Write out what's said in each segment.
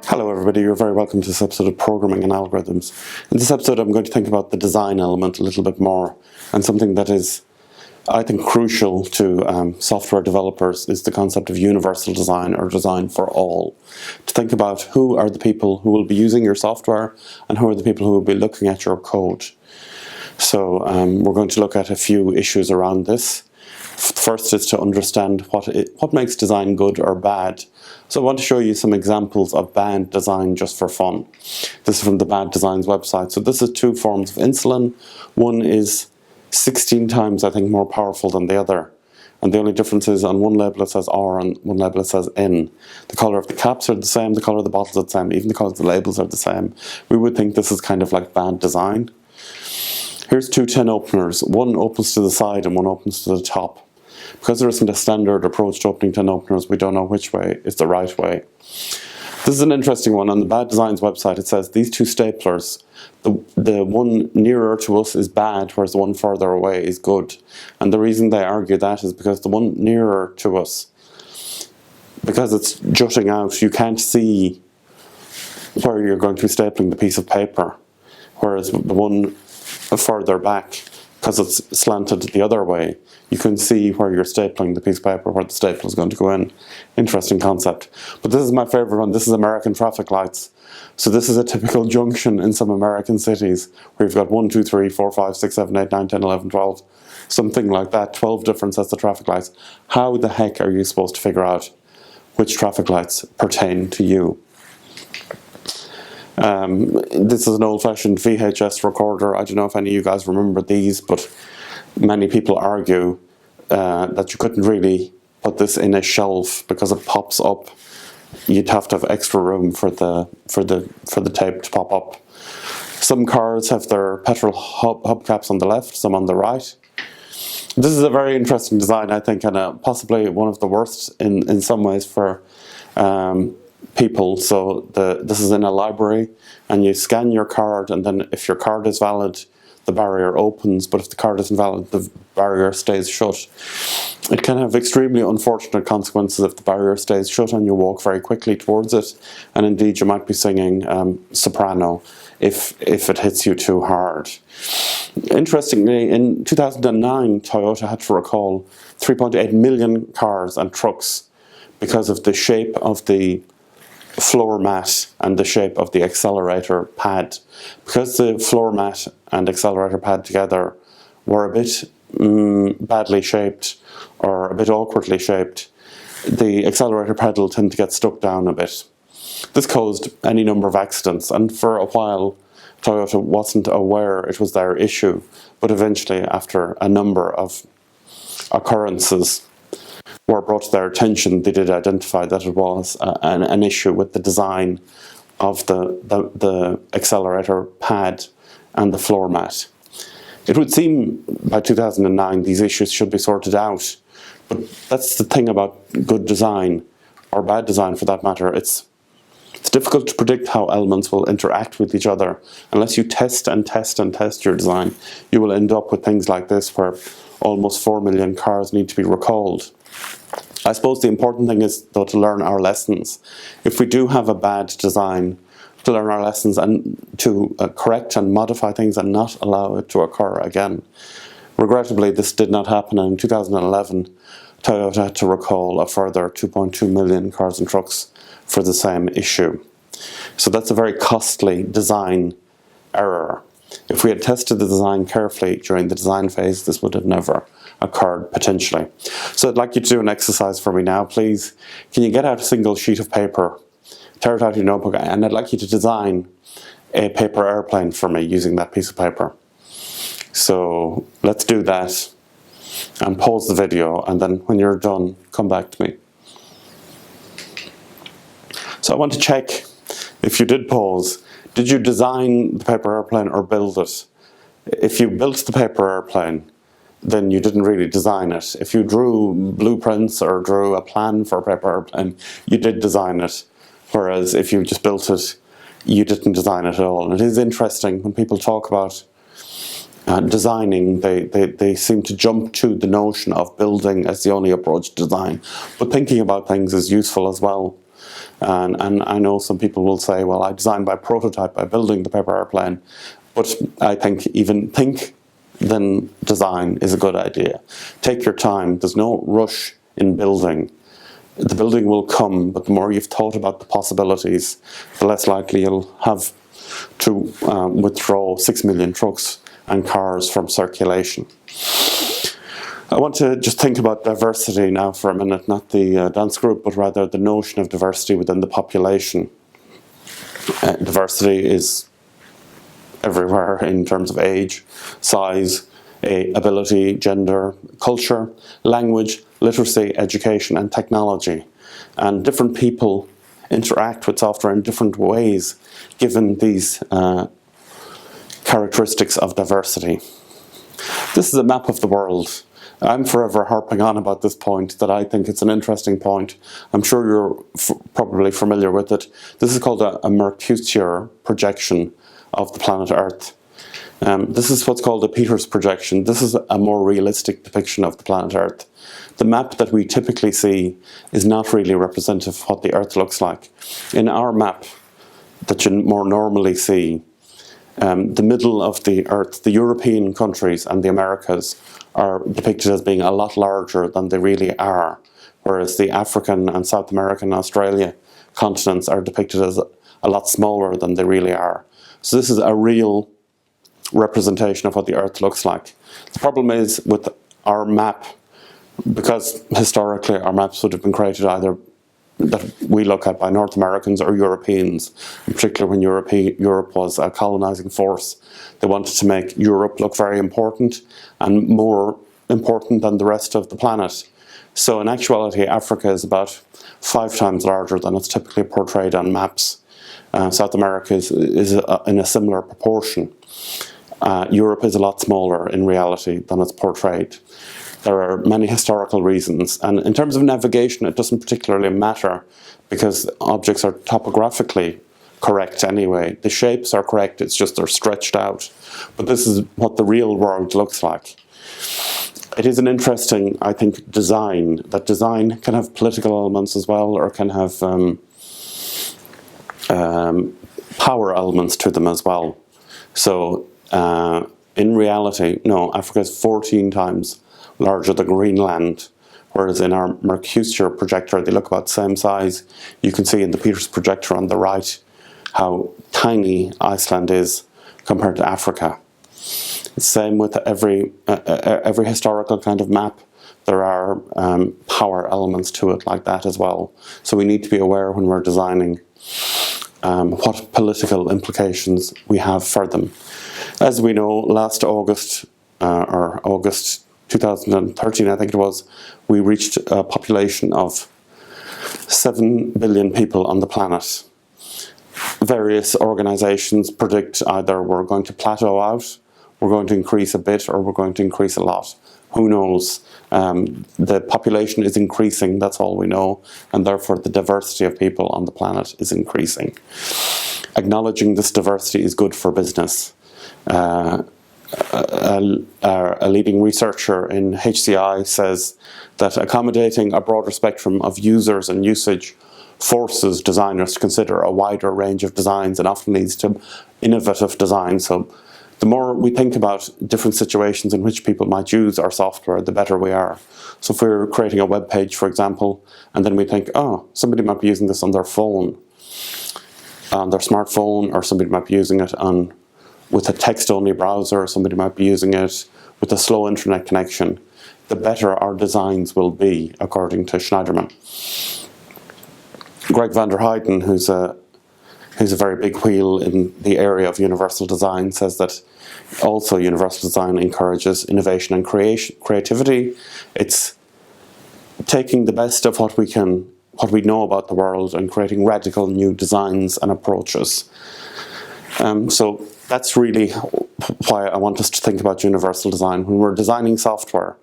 Hello everybody, you're very welcome to this episode of Programming and Algorithms. In this episode I'm going to think about the design element a little bit more, and something that is, I think, crucial to software developers is the concept of universal design, or design for all. To think about who are the people who will be using your software and who are the people who will be looking at your code. So we're going to look at a few issues around this. First is to understand what makes design good or bad. So I want to show you some examples of bad design just for fun. This is from the Bad Designs website. So this is two forms of insulin. One is 16 times, I think, more powerful than the other. And the only difference is on one label it says R and one label it says N. The colour of the caps are the same, the colour of the bottles are the same, even the colour of the labels are the same. We would think this is kind of like bad design. Here's two tin openers. One opens to the side and one opens to the top. Because there isn't a standard approach to opening tin openers, we don't know which way is the right way. This is an interesting one. On the Bad Designs website, it says these two staplers, the one nearer to us is bad, whereas the one further away is good. And the reason they argue that is because the one nearer to us, because it's jutting out, you can't see where you're going to be stapling the piece of paper. Whereas the one further back, because it's slanted the other way, you can see where you're stapling the piece of paper, where the staple is going to go in. Interesting concept. But this is my favorite one. This is American traffic lights. So this is a typical junction in some American cities, where you've got 1, 2, 3, 4, 5, 6, 7, 8, 9, 10, 11, 12, something like that, 12 different sets of traffic lights. How the heck are you supposed to figure out which traffic lights pertain to you? This is an old-fashioned VHS recorder. I don't know if any of you guys remember these, but many people argue that you couldn't really put this in a shelf because it pops up. You'd have to have extra room for the tape to pop up. Some cars have their petrol hubcaps on the left, some on the right. This is a very interesting design, I think, and possibly one of the worst in some ways for people. So this is in a library, and you scan your card, and then if your card is valid, the barrier opens, but if the card isn't valid, the barrier stays shut. It can have extremely unfortunate consequences if the barrier stays shut and you walk very quickly towards it, and indeed you might be singing soprano if it hits you too hard. Interestingly, in 2009, Toyota had to recall 3.8 million cars and trucks because of the shape of the floor mat and the shape of the accelerator pad. Because the floor mat and accelerator pad together were a bit badly shaped or a bit awkwardly shaped, the accelerator pedal tended to get stuck down a bit. This caused any number of accidents, and for a while Toyota wasn't aware it was their issue, but eventually, after a number of occurrences were brought to their attention, they did identify that it was an issue with the design of the accelerator pad and the floor mat. It would seem by 2009 these issues should be sorted out, but that's the thing about good design, or bad design for that matter. It's difficult to predict how elements will interact with each other. Unless you test and test and test your design, you will end up with things like this, where almost 4 million cars need to be recalled. I suppose the important thing is, though, to learn our lessons. If we do have a bad design, to learn our lessons and to correct and modify things and not allow it to occur again. Regrettably, this did not happen, and in 2011, Toyota had to recall a further 2.2 million cars and trucks for the same issue. So that's a very costly design error. If we had tested the design carefully during the design phase, this would have never occurred, potentially. So I'd like you to do an exercise for me now, please. Can you get out a single sheet of paper, tear it out of your notebook, and I'd like you to design a paper airplane for me using that piece of paper. So let's do that, and pause the video, and then when you're done, come back to me. So I want to check, if you did pause, did you design the paper airplane or build it? If you built the paper airplane, then you didn't really design it. If you drew blueprints or drew a plan for a paper airplane, you did design it. Whereas if you just built it, you didn't design it at all. And it is interesting when people talk about designing, they seem to jump to the notion of building as the only approach to design. But thinking about things is useful as well. And I know some people will say, well, I designed by prototype, by building the paper airplane. But I think even think, then design is a good idea. Take your time. There's no rush in building. The building will come, but the more you've thought about the possibilities, the less likely you'll have to withdraw 6 million trucks and cars from circulation. I want to just think about diversity now for a minute, not the dance group, but rather the notion of diversity within the population. Diversity is everywhere in terms of age, size, ability, gender, culture, language, literacy, education and technology. And different people interact with software in different ways given these characteristics of diversity. This is a map of the world. I'm forever harping on about this point, that I think it's an interesting point. I'm sure you're probably familiar with it. This is called a Mercator projection of the planet Earth. This is what's called a Peters projection. This is a more realistic depiction of the planet Earth. The map that we typically see is not really representative of what the Earth looks like. In our map that you more normally see, the middle of the Earth, the European countries and the Americas are depicted as being a lot larger than they really are, whereas the African and South American and Australia continents are depicted as a lot smaller than they really are. So this is a real representation of what the Earth looks like. The problem is with our map, because historically our maps would have been created either that we look at by North Americans or Europeans, in particular when Europe was a colonizing force. They wanted to make Europe look very important and more important than the rest of the planet. So in actuality, Africa is about 5 times larger than it's typically portrayed on maps. South America is in a similar proportion. Europe is a lot smaller in reality than it's portrayed. There are many historical reasons, and in terms of navigation it doesn't particularly matter because objects are topographically correct anyway. The shapes are correct, it's just they're stretched out. But this is what the real world looks like. It is an interesting, I think, design. That design can have political elements as well, or can have power elements to them as well. So in reality, no, Africa is 14 times larger than Greenland, whereas in our Mercator projector they look about the same size. You can see in the Peters projector on the right how tiny Iceland is compared to Africa. Same with every historical kind of map. There are power elements to it like that as well. So we need to be aware when we're designing what political implications we have for them. As we know, last August, or August 2013, I think it was, we reached a population of 7 billion people on the planet. Various organizations predict either we're going to plateau out, we're going to increase a bit, or we're going to increase a lot. Who knows? The population is increasing, that's all we know, and therefore the diversity of people on the planet is increasing. Acknowledging this diversity is good for business. A leading researcher in HCI says that accommodating a broader spectrum of users and usage forces designers to consider a wider range of designs and often leads to innovative design. So the more we think about different situations in which people might use our software, the better we are. So if we're creating a web page, for example, and then we think, oh, somebody might be using this on their phone, on their smartphone, or somebody might be using it with a text-only browser, or somebody might be using it with a slow internet connection, the better our designs will be, according to Schneiderman. Greg van der Heijden, who's a very big wheel in the area of universal design, says that also universal design encourages innovation and creativity. It's taking the best of what we know about the world and creating radical new designs and approaches. So that's really why I want us to think about universal design. When we're designing software,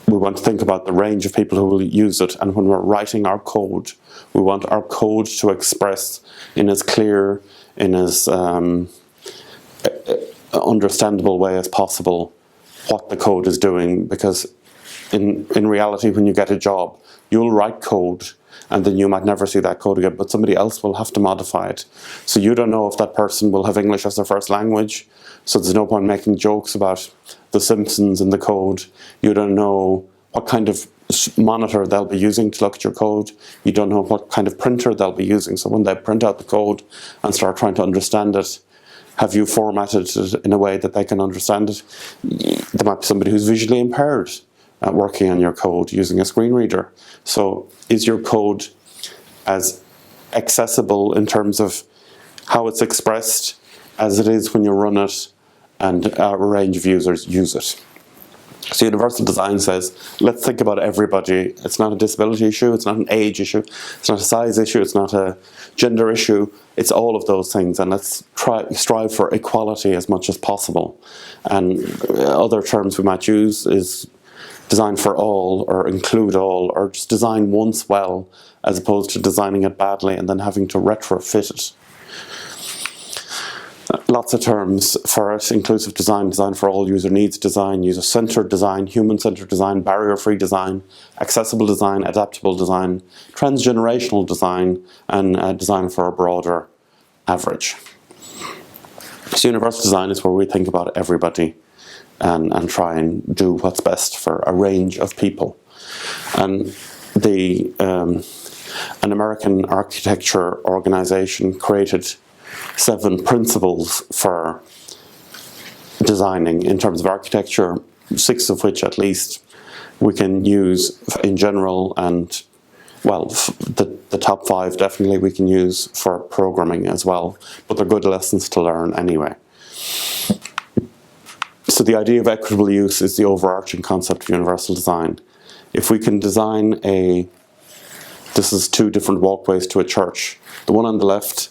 we want to think about the range of people who will use it, and when we're writing our code, we want our code to express in as clear, in as understandable way as possible what the code is doing, because in reality, when you get a job, you'll write code and then you might never see that code again, but somebody else will have to modify it. So you don't know if that person will have English as their first language, so there's no point making jokes about The Simpsons in the code. You don't know what kind of monitor they'll be using to look at your code. You don't know what kind of printer they'll be using. So when they print out the code and start trying to understand it, have you formatted it in a way that they can understand it? There might be somebody who's visually impaired working on your code using a screen reader. So is your code as accessible in terms of how it's expressed as it is when you run it and a range of users use it? So universal design says, let's think about everybody. It's not a disability issue, it's not an age issue, it's not a size issue, it's not a gender issue, it's all of those things, and let's strive for equality as much as possible. And other terms we might use is design for all, or include all, or just design once well, as opposed to designing it badly and then having to retrofit it. Lots of terms for it: inclusive design, design for all, user needs design, user-centered design, human-centered design, barrier-free design, accessible design, adaptable design, transgenerational design, and design for a broader average. So universal design is where we think about everybody and try and do what's best for a range of people. And an American architecture organization created 7 principles for designing in terms of architecture, 6 of which at least we can use in general, and well, the top 5 definitely we can use for programming as well, but they're good lessons to learn anyway. So the idea of equitable use is the overarching concept of universal design. If we can design this is 2 different walkways to a church. The one on the left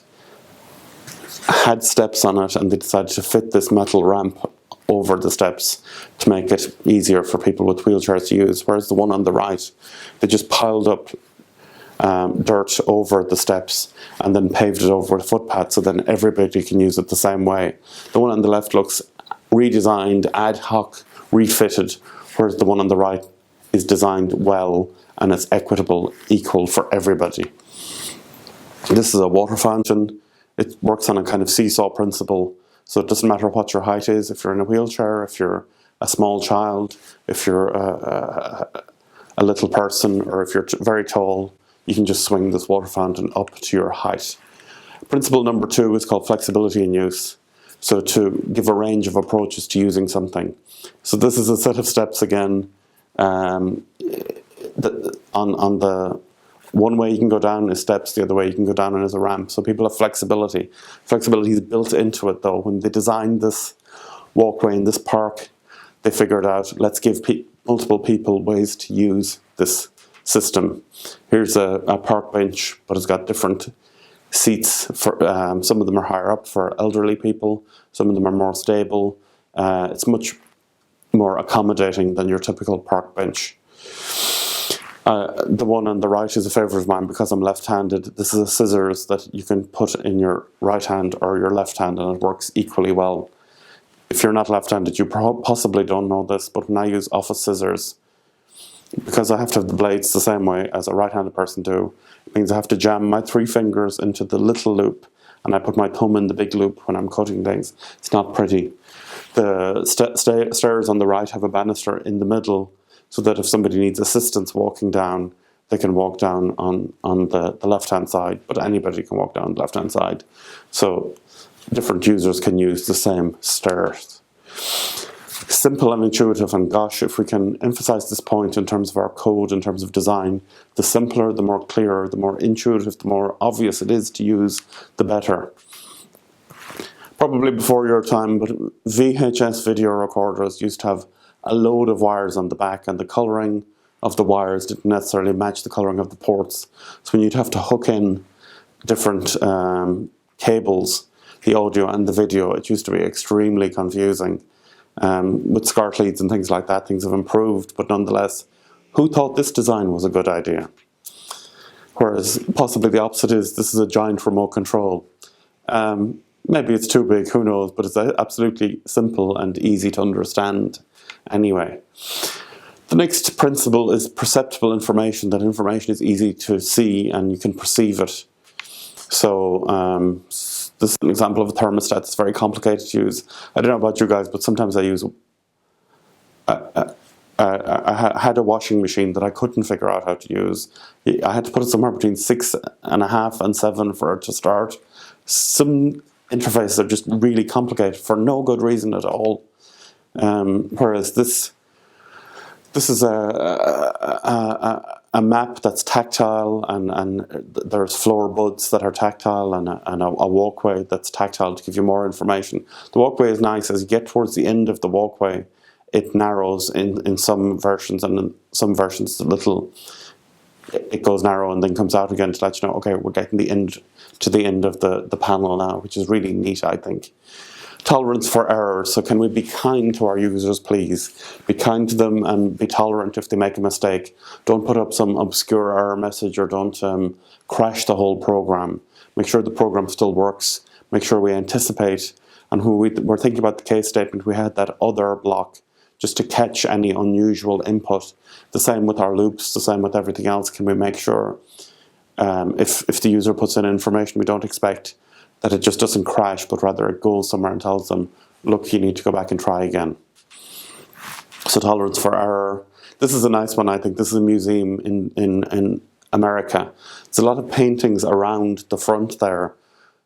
had steps on it, and they decided to fit this metal ramp over the steps to make it easier for people with wheelchairs to use, whereas the one on the right, they just piled up dirt over the steps and then paved it over with a footpath, so then everybody can use it the same way. The one on the left looks redesigned, ad hoc, refitted, whereas the one on the right is designed well and it's equitable, equal for everybody. This is a water fountain. It works on a kind of seesaw principle, so it doesn't matter what your height is, if you're in a wheelchair, if you're a small child, if you're a little person, or if you're very tall, you can just swing this water fountain up to your height. Principle number 2 is called flexibility in use, so to give a range of approaches to using something. So this is a set of steps again. On the one way you can go down is steps, the other way you can go down and is a ramp. So people have flexibility. Flexibility is built into it though. When they designed this walkway in this park, they figured out, let's give multiple people ways to use this system. Here's a park bench, but it's got different seats. For some of them are higher up for elderly people, some of them are more stable. It's much more accommodating than your typical park bench. The one on the right is a favourite of mine because I'm left-handed. This is a scissors that you can put in your right hand or your left hand, and it works equally well. If you're not left-handed, you possibly don't know this, but when I use office scissors, because I have to have the blades the same way as a right-handed person do, it means I have to jam my 3 fingers into the little loop, and I put my thumb in the big loop when I'm cutting things. It's not pretty. The stairs on the right have a banister in the middle, so that if somebody needs assistance walking down, they can walk down on the left-hand side, but anybody can walk down the left-hand side. So different users can use the same stairs. Simple and intuitive, and gosh, if we can emphasize this point in terms of our code, in terms of design, the simpler, the more clear, the more intuitive, the more obvious it is to use, the better. Probably before your time, but VHS video recorders used to have a load of wires on the back, and the colouring of the wires didn't necessarily match the colouring of the ports. So when you'd have to hook in different cables, the audio and the video, it used to be extremely confusing. With SCART leads and things like that, things have improved, but nonetheless, who thought this design was a good idea? Whereas possibly the opposite is, this is a giant remote control. Maybe it's too big, who knows, but it's absolutely simple and easy to understand anyway. The next principle is perceptible information, that information is easy to see and you can perceive it. So this is an example of a thermostat that's very complicated to use. I don't know about you guys, but sometimes I use I had a washing machine that I couldn't figure out how to use. I had to put it somewhere between 6.5 and 7 for it to start. Some interfaces are just really complicated for no good reason at all. Whereas this is a map that's tactile, and there's floor buds that are tactile, and a walkway that's tactile to give you more information. The walkway is nice. As you get towards the end of the walkway, it narrows in some versions, and in some versions it goes narrow and then comes out again to let you know, okay, we're getting to the end of the panel now, which is really neat, I think. Tolerance for error. So can we be kind to our users, please? Be kind to them and be tolerant if they make a mistake. Don't put up some obscure error message, or don't crash the whole program. Make sure the program still works. Make sure we anticipate. And when we're thinking about the case statement, we had that other block just to catch any unusual input. The same with our loops, the same with everything else. Can we make sure if the user puts in information we don't expect, that it just doesn't crash, but rather it goes somewhere and tells them, look, you need to go back and try again. So tolerance for error. This is a nice one, I think. This is a museum in America. There's a lot of paintings around the front there.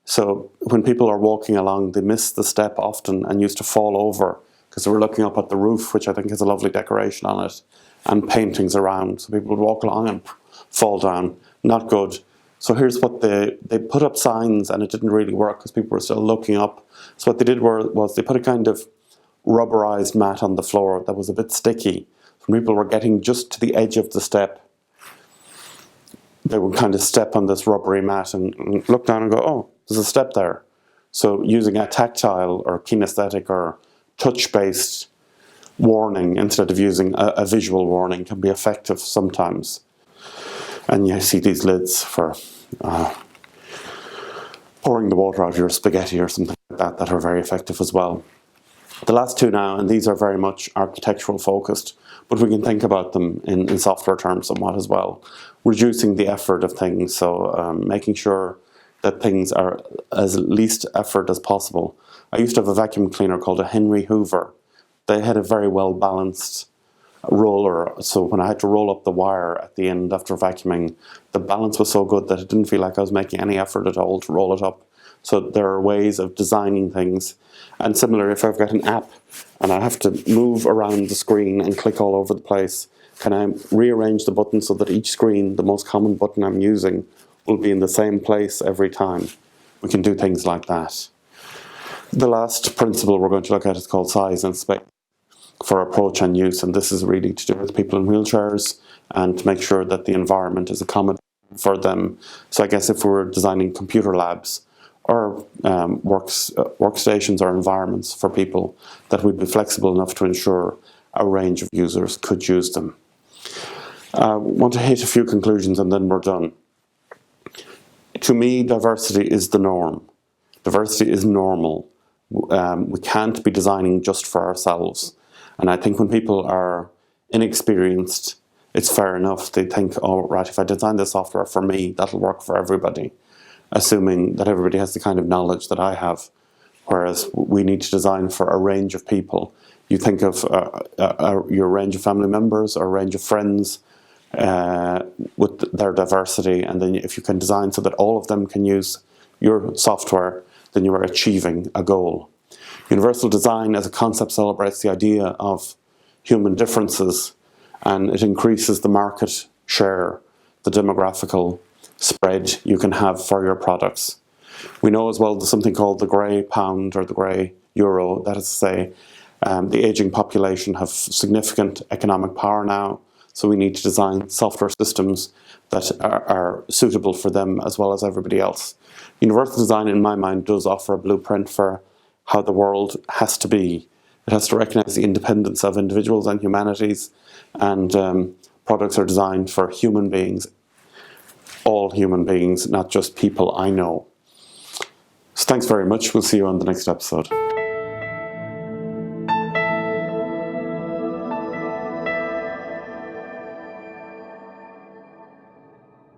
So when people are walking along, they miss the step often and used to fall over because they were looking up at the roof, which I think has a lovely decoration on it, and paintings around. So people would walk along and fall down. Not good. So here's what they put up signs, and it didn't really work because people were still looking up. So what they did was they put a kind of rubberized mat on the floor that was a bit sticky. When people were getting just to the edge of the step, they would kind of step on this rubbery mat and look down and go, oh, there's a step there. So using a tactile or kinesthetic or touch-based warning instead of using a visual warning can be effective sometimes. And you see these lids for pouring the water out of your spaghetti or something like that are very effective as well. The last two now, and these are very much architectural focused, but we can think about them in software terms somewhat as well. Reducing the effort of things, so making sure that things are as least effort as possible. I used to have a vacuum cleaner called a Henry Hoover. They had a very well balanced roller, so when I had to roll up the wire at the end after vacuuming, the balance was so good that it didn't feel like I was making any effort at all to roll it up. So there are ways of designing things. And similar, if I've got an app and I have to move around the screen and click all over the place, can I rearrange the buttons so that each screen, the most common button I'm using, will be in the same place every time? We can do things like that. The last principle we're going to look at is called size and space for approach and use, and this is really to do with people in wheelchairs and to make sure that the environment is accommodating for them. So I guess if we were designing computer labs or workstations or environments for people, that we'd be flexible enough to ensure a range of users could use them. I want to hit a few conclusions and then we're done. To me, diversity is the norm. Diversity is normal. We can't be designing just for ourselves. And I think when people are inexperienced, it's fair enough. They think, oh, right, if I design this software for me, that'll work for everybody, assuming that everybody has the kind of knowledge that I have, whereas we need to design for a range of people. You think of your range of family members or range of friends with their diversity, and then if you can design so that all of them can use your software, then you are achieving a goal. Universal design as a concept celebrates the idea of human differences, and it increases the market share, the demographical spread you can have for your products. We know as well there's something called the grey pound or the grey euro. That is to say, the aging population have significant economic power now, so we need to design software systems that are suitable for them as well as everybody else. Universal design, in my mind, does offer a blueprint for how the world has to be. It has to recognize the independence of individuals and humanities, and products are designed for human beings, all human beings, not just people I know. So thanks very much. We'll see you on the next episode.